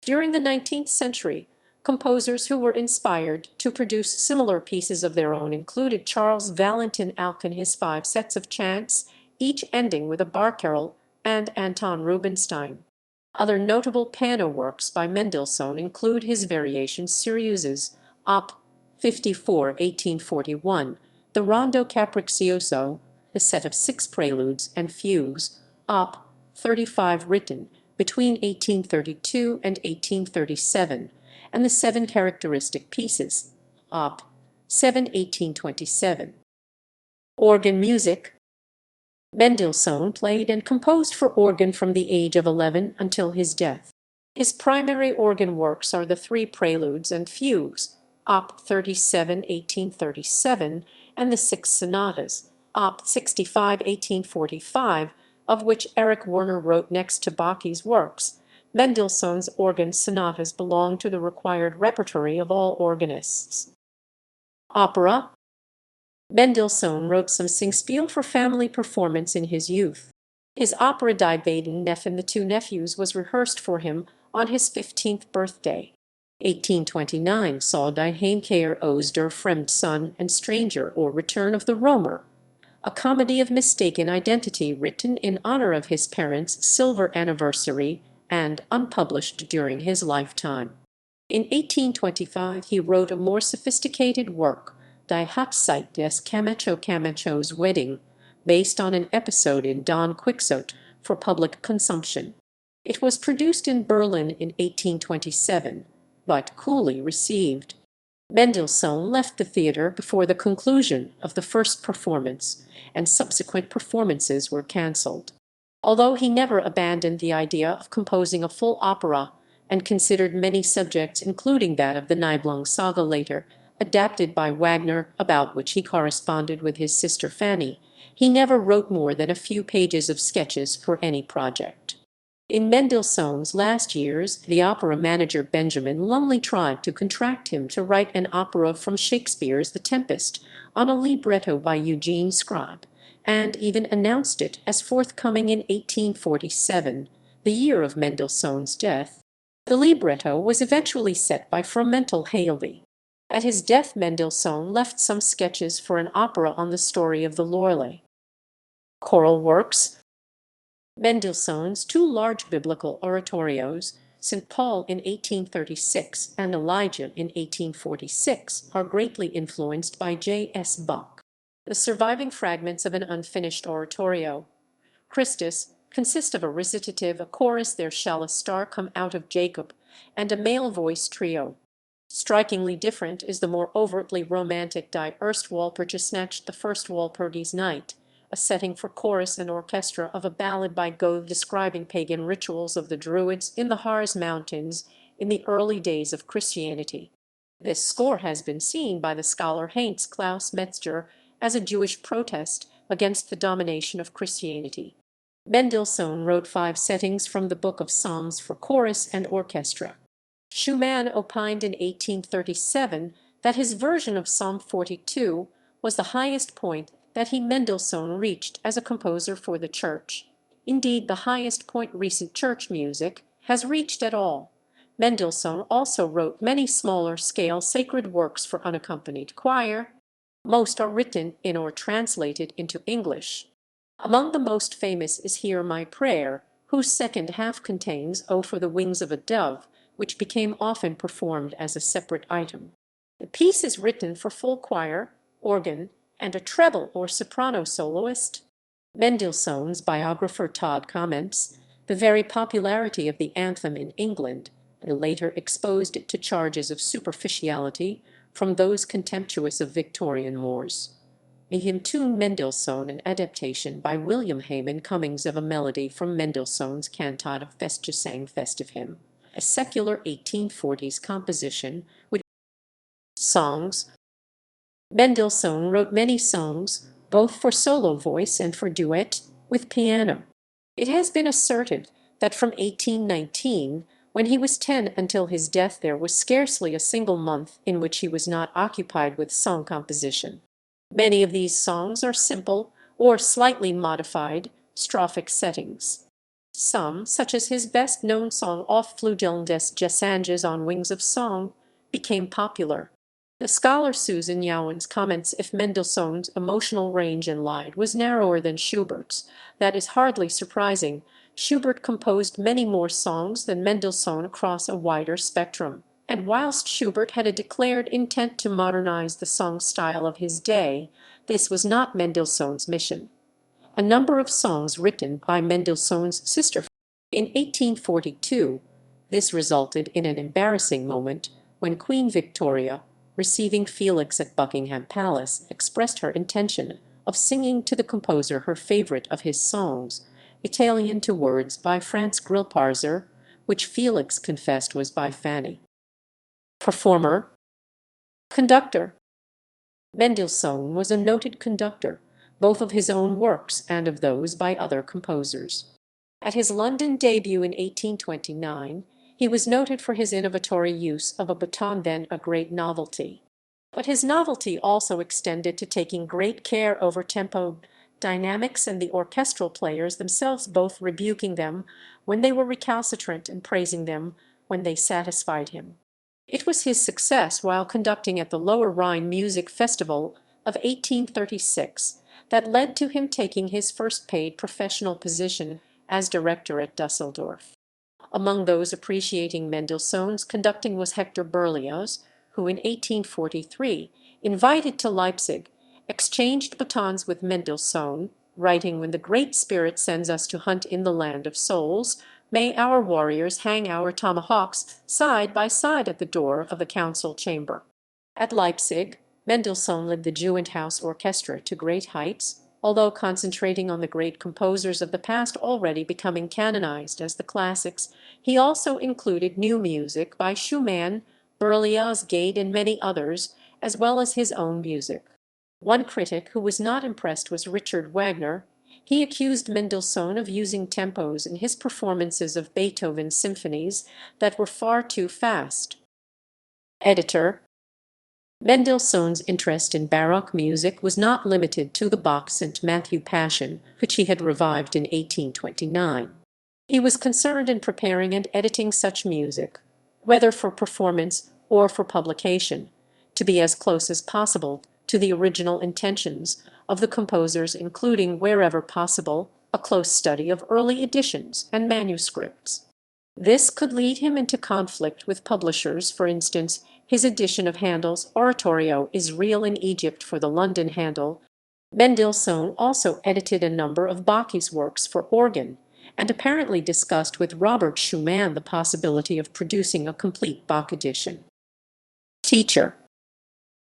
During the 19th century, composers who were inspired to produce similar pieces of their own included Charles Valentin Alkan, his 5 sets of chants, each ending with a barcarolle, and Anton Rubinstein. Other notable piano works by Mendelssohn include his Variations Serieuses, Op. 54, 1841, the Rondo Capriccioso, the set of 6 preludes and fugues, Op. 35, written between 1832 and 1837, and the 7 characteristic pieces, Op. 7, 1827. Organ music. Mendelssohn played and composed for organ from the age of 11 until his death. His primary organ works are the 3 preludes and fugues, Op. 37, 1837, and the 6 sonatas, Op. 65, 1845, of which Erich Werner wrote next to Bach's works. Mendelssohn's organ sonatas belong to the required repertory of all organists. Opera. Mendelssohn wrote some Singspiel for family performance in his youth. His opera Die beiden Neffen, the 2 nephews, was rehearsed for him on his 15th birthday. 1829 saw Die Heimkehr aus der Fremdson and Stranger, or Return of the Roamer, a comedy of mistaken identity written in honor of his parents' silver anniversary and unpublished during his lifetime. In 1825 he wrote a more sophisticated work, Die Hochzeit des Camacho's Wedding, based on an episode in Don Quixote, for public consumption. It was produced in Berlin in 1827, but coolly received. Mendelssohn left the theater before the conclusion of the first performance, and subsequent performances were cancelled. Although he never abandoned the idea of composing a full opera, and considered many subjects, including that of the Nibelung Saga later adapted by Wagner, about which he corresponded with his sister Fanny, he never wrote more than a few pages of sketches for any project. In Mendelssohn's last years, the opera manager Benjamin Lumley tried to contract him to write an opera from Shakespeare's The Tempest on a libretto by Eugene Scribe, and even announced it as forthcoming in 1847, the year of Mendelssohn's death. The libretto was eventually set by Fromental Halevy. At his death, Mendelssohn left some sketches for an opera on the story of the Loreley. Choral works. Mendelssohn's 2 large biblical oratorios, St. Paul in 1836, and Elijah in 1846 are greatly influenced by J.S. Bach. The surviving fragments of an unfinished oratorio, Christus, consist of a recitative, a chorus, "There shall a star come out of Jacob," and a male voice trio. Strikingly different is the more overtly romantic Die erste Walpurgis Nacht, the first Walpurgis Night, a setting for chorus and orchestra of a ballad by Goethe describing pagan rituals of the Druids in the Harz Mountains in the early days of Christianity. This score has been seen by the scholar Heinz Klaus Metzger as a Jewish protest against the domination of Christianity. Mendelssohn wrote 5 settings from the Book of Psalms for chorus and orchestra. Schumann opined in 1837 that his version of Psalm 42 was the highest point that Mendelssohn reached as a composer for the church, indeed the highest point recent church music has reached at all. Mendelssohn also wrote many smaller-scale sacred works for unaccompanied choir. Most are written in or translated into English. Among the most famous is Hear My Prayer, whose second half contains O for the Wings of a Dove, which became often performed as a separate item. The piece is written for full choir, organ, and a treble or soprano soloist. Mendelssohn's biographer Todd comments, "The very popularity of the anthem in England later exposed it to charges of superficiality from those contemptuous of Victorian wars." A hymn tune Mendelssohn, an adaptation by William Hayman Cummings of a melody from Mendelssohn's cantata Festgesang, festive hymn, a secular 1840s composition with songs. Mendelssohn wrote many songs, both for solo voice and for duet with piano. It has been asserted that from 1819, when he was 10, until his death there was scarcely a single month in which he was not occupied with song composition. Many of these songs are simple or slightly modified strophic settings. Some, such as his best-known song Auf Flügeln des Gesanges, on Wings of Song, became popular. The scholar Susan Yowens comments, if Mendelssohn's emotional range in lied was narrower than Schubert's, that is hardly surprising. Schubert composed many more songs than Mendelssohn across a wider spectrum, and whilst Schubert had a declared intent to modernize the song style of his day, this was not Mendelssohn's mission. A number of songs written by Mendelssohn's sister in 1842. This resulted in an embarrassing moment when Queen Victoria, receiving Felix at Buckingham Palace, expressed her intention of singing to the composer her favorite of his songs, Italian to Words by Franz Grillparzer, which Felix confessed was by Fanny. Performer. Conductor. Mendelssohn was a noted conductor, both of his own works and of those by other composers. At his London debut in 1829, he was noted for his innovatory use of a baton, then a great novelty. But his novelty also extended to taking great care over tempo, dynamics, and the orchestral players themselves both rebuking them when they were recalcitrant and praising them when they satisfied him. It was his success while conducting at the Lower Rhine Music Festival of 1836 that led to him taking his first paid professional position as director at Düsseldorf. Among those appreciating Mendelssohn's conducting was Hector Berlioz, who in 1843, invited to Leipzig, exchanged batons with Mendelssohn, writing, "When the Great Spirit sends us to hunt in the land of souls, may our warriors hang our tomahawks side by side at the door of the council chamber." At Leipzig, Mendelssohn led the Gewandhaus Orchestra to great heights, although concentrating on the great composers of the past already becoming canonized as the classics. He also included new music by Schumann, Berlioz, Goethe, and many others, as well as his own music. One critic who was not impressed was Richard Wagner. He accused Mendelssohn of using tempos in his performances of Beethoven's symphonies that were far too fast. Editor. Mendelssohn's interest in Baroque music was not limited to the Bach St. Matthew Passion, which he had revived in 1829. He was concerned in preparing and editing such music, whether for performance or for publication, to be as close as possible to the original intentions of the composers, including, wherever possible, a close study of early editions and manuscripts. This could lead him into conflict with publishers. For instance, his edition of Handel's oratorio is real in Egypt for the London Handel. Mendelssohn also edited a number of Bach's works for organ, and apparently discussed with Robert Schumann the possibility of producing a complete Bach edition. Teacher.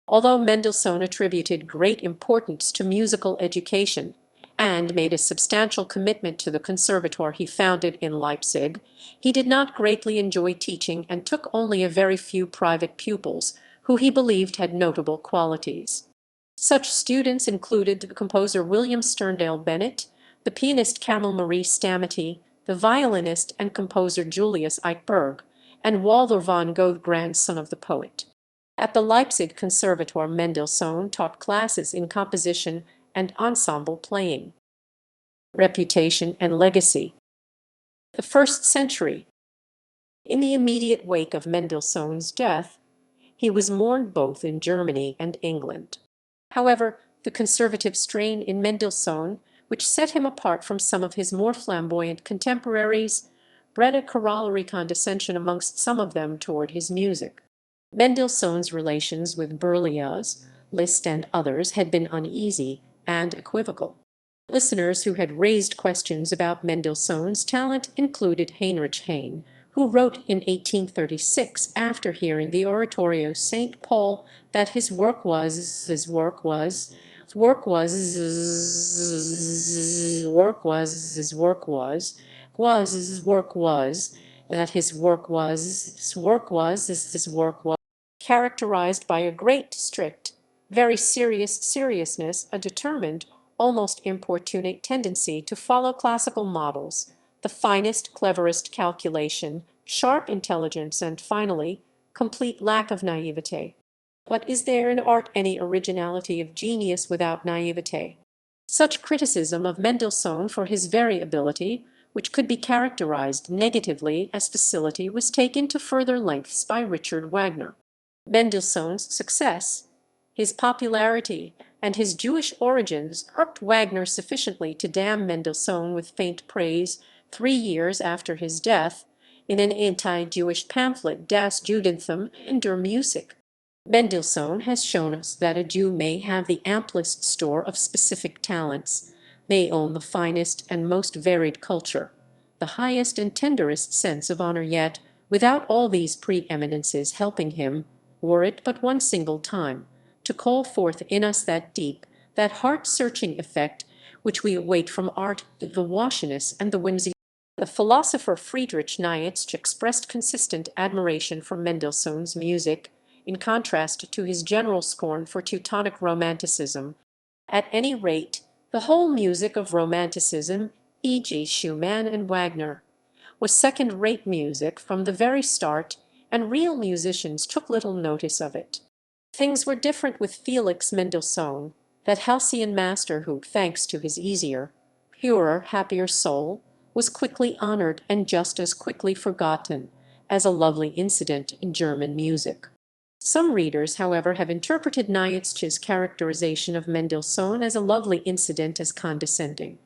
Although Mendelssohn attributed great importance to musical education and made a substantial commitment to the conservatoire he founded in Leipzig, he did not greatly enjoy teaching and took only a very few private pupils who he believed had notable qualities. Such students included the composer William Sterndale Bennett, the pianist Camille Marie Stamati, the violinist and composer Julius Eichberg, and Walther von Goethe, grandson of the poet. At the Leipzig Conservatoire, Mendelssohn taught classes in composition and ensemble playing. Reputation and legacy. The first century. In the immediate wake of Mendelssohn's death, he was mourned both in Germany and England. However, the conservative strain in Mendelssohn, which set him apart from some of his more flamboyant contemporaries, bred a corollary condescension amongst some of them toward his music. Mendelssohn's relations with Berlioz, Liszt, and others had been uneasy and equivocal. Listeners who had raised questions about Mendelssohn's talent included Heinrich Heine, who wrote in 1836, after hearing the oratorio St. Paul, that his work was characterized by a great, strict, very serious seriousness, a determined, almost importunate tendency to follow classical models, the finest, cleverest calculation, sharp intelligence, and finally, complete lack of naivete. But is there in art any originality of genius without naivete? Such criticism of Mendelssohn for his very ability, which could be characterized negatively as facility, was taken to further lengths by Richard Wagner. Mendelssohn's success, his popularity, and his Jewish origins irked Wagner sufficiently to damn Mendelssohn with faint praise 3 years after his death in an anti-Jewish pamphlet, Das Judentum in der Musik. Mendelssohn has shown us that a Jew may have the amplest store of specific talents, may own the finest and most varied culture, the highest and tenderest sense of honor, yet, without all these preeminences helping him, were it but one single time, to call forth in us that deep, that heart-searching effect which we await from art, the washiness and the whimsy. The philosopher Friedrich Nietzsche expressed consistent admiration for Mendelssohn's music, in contrast to his general scorn for Teutonic romanticism. At any rate, the whole music of romanticism, e.g. Schumann and Wagner, was second-rate music from the very start, and real musicians took little notice of it. Things were different with Felix Mendelssohn, that halcyon master who, thanks to his easier, purer, happier soul, was quickly honored and just as quickly forgotten as a lovely incident in German music. Some readers, however, have interpreted Nietzsche's characterization of Mendelssohn as a lovely incident as condescending.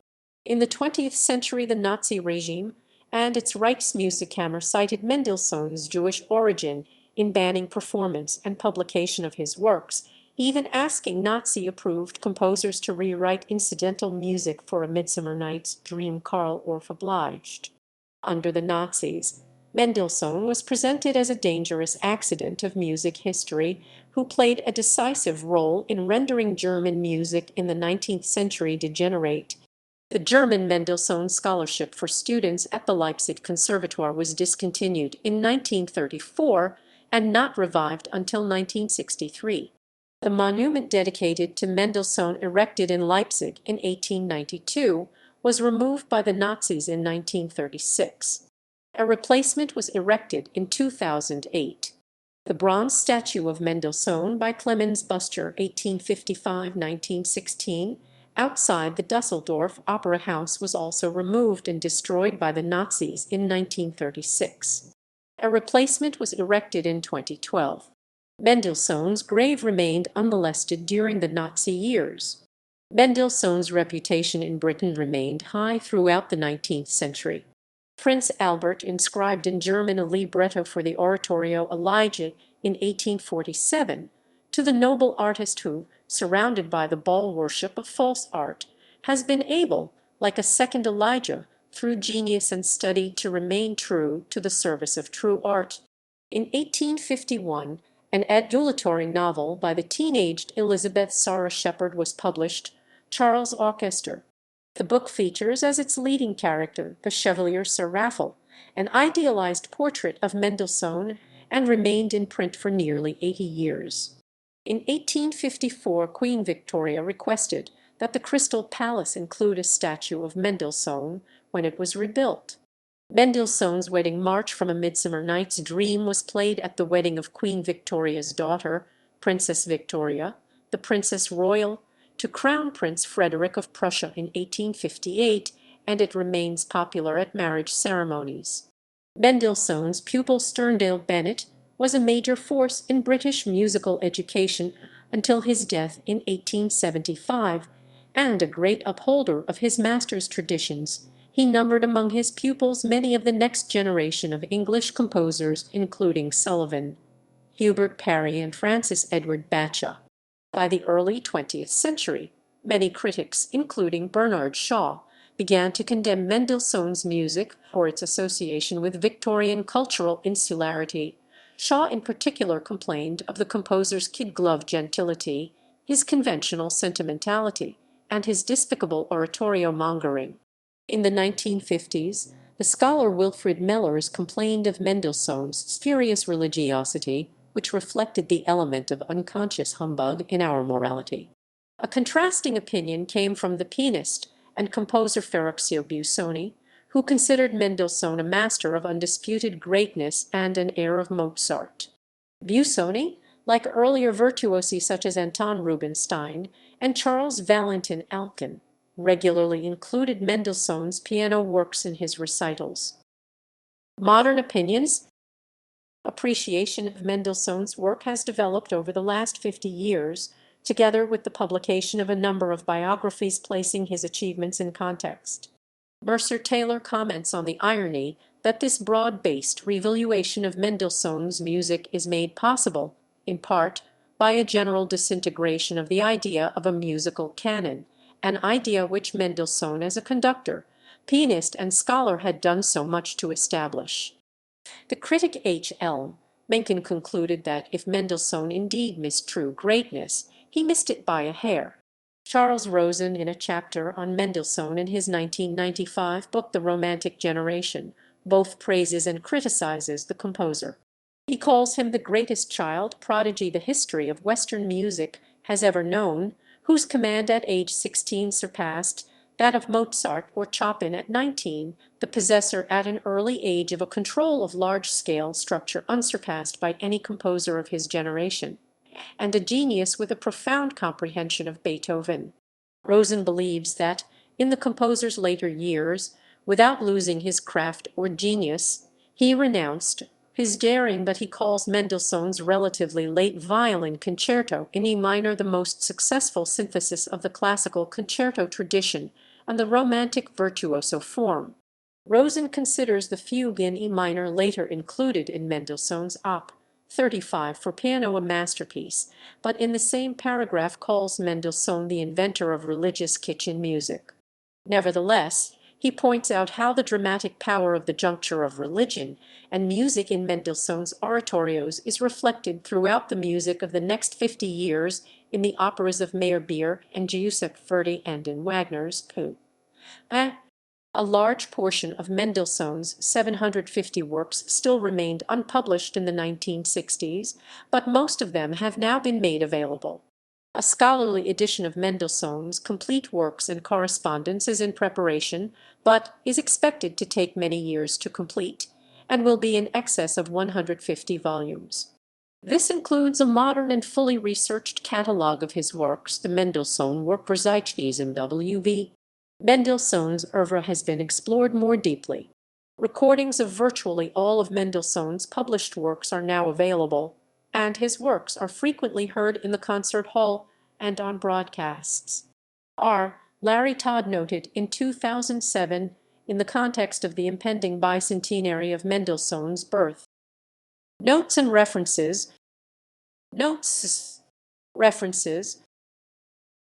In the 20th century, the Nazi regime and its Reichsmusikkammer cited Mendelssohn's Jewish origin in banning performance and publication of his works, even asking Nazi-approved composers to rewrite incidental music for A Midsummer Night's Dream. Karl Orff obliged. Under the Nazis, Mendelssohn was presented as a dangerous accident of music history who played a decisive role in rendering German music in the 19th century degenerate. The German Mendelssohn Scholarship for students at the Leipzig Conservatoire was discontinued in 1934 and not revived until 1963. The monument dedicated to Mendelssohn, erected in Leipzig in 1892, was removed by the Nazis in 1936. A replacement was erected in 2008. The bronze statue of Mendelssohn by Clemens Buster, 1855–1916, outside the Düsseldorf Opera House was also removed and destroyed by the Nazis in 1936. A replacement was erected in 2012. Mendelssohn's grave remained unmolested during the Nazi years. Mendelssohn's reputation in Britain remained high throughout the 19th century. Prince Albert inscribed in German a libretto for the oratorio Elijah in 1847 to the noble artist who, surrounded by the ball worship of false art, has been able, like a second Elijah, through genius and study to remain true to the service of true art. In 1851, an adulatory novel by the teenaged Elizabeth Sarah Shepherd was published, Charles Auchester. The book features as its leading character the Chevalier Sir Raffle, an idealized portrait of Mendelssohn, and remained in print for nearly 80 years. In 1854 Queen Victoria requested that the Crystal Palace include a statue of Mendelssohn when it was rebuilt. Mendelssohn's Wedding March from A Midsummer Night's Dream was played at the wedding of Queen Victoria's daughter, Princess Victoria, the Princess Royal, to Crown Prince Frederick of Prussia in 1858, and it remains popular at marriage ceremonies. Mendelssohn's pupil Sterndale Bennett was a major force in British musical education until his death in 1875, and a great upholder of his master's traditions. He numbered among his pupils many of the next generation of English composers, including Sullivan, Hubert Parry, and Francis Edward Bacha. By the early 20th century, many critics, including Bernard Shaw, began to condemn Mendelssohn's music for its association with Victorian cultural insularity. Shaw in particular complained of the composer's kid-glove gentility, his conventional sentimentality, and his despicable oratorio mongering. In the 1950s, the scholar Wilfrid Mellors complained of Mendelssohn's spurious religiosity, which reflected the element of unconscious humbug in our morality. A contrasting opinion came from the pianist and composer Ferruccio Busoni, who considered Mendelssohn a master of undisputed greatness and an heir of Mozart. Busoni, like earlier virtuosi such as Anton Rubinstein and Charles Valentin Alkan, regularly included Mendelssohn's piano works in his recitals. Modern opinions. Appreciation of Mendelssohn's work has developed over the last 50 years, together with the publication of a number of biographies placing his achievements in context. Mercer Taylor comments on the irony that this broad-based revaluation of Mendelssohn's music is made possible, in part, by a general disintegration of the idea of a musical canon, an idea which Mendelssohn as a conductor, pianist, and scholar had done so much to establish. The critic H. L. Mencken concluded that if Mendelssohn indeed missed true greatness, he missed it by a hair. Charles Rosen, in a chapter on Mendelssohn in his 1995 book The Romantic Generation, both praises and criticizes the composer. He calls him the greatest child prodigy the history of Western music has ever known, whose command at age 16 surpassed that of Mozart or Chopin at 19, the possessor at an early age of a control of large-scale structure unsurpassed by any composer of his generation, and a genius with a profound comprehension of Beethoven. Rosen believes that, in the composer's later years, without losing his craft or genius, he renounced his daring, but he calls Mendelssohn's relatively late Violin Concerto in E minor the most successful synthesis of the classical concerto tradition and the romantic virtuoso form. Rosen considers the fugue in E minor later included in Mendelssohn's Op. 35 for piano a masterpiece, but in the same paragraph calls Mendelssohn the inventor of religious kitchen music. Nevertheless, he points out how the dramatic power of the juncture of religion and music in Mendelssohn's oratorios is reflected throughout the music of the next 50 years in the operas of Meyerbeer and Giuseppe Verdi and in Wagner's Coup. A large portion of Mendelssohn's 750 works still remained unpublished in the 1960s, but most of them have now been made available. A scholarly edition of Mendelssohn's complete works and correspondence is in preparation, but is expected to take many years to complete, and will be in excess of 150 volumes. This includes a modern and fully researched catalogue of his works, the Mendelssohn Werkverzeichnis W.V. Mendelssohn's oeuvre has been explored more deeply. Recordings of virtually all of Mendelssohn's published works are now available, and his works are frequently heard in the concert hall and on broadcasts. R. Larry Todd noted in 2007 in the context of the impending bicentenary of Mendelssohn's birth. Notes and references. Notes. References.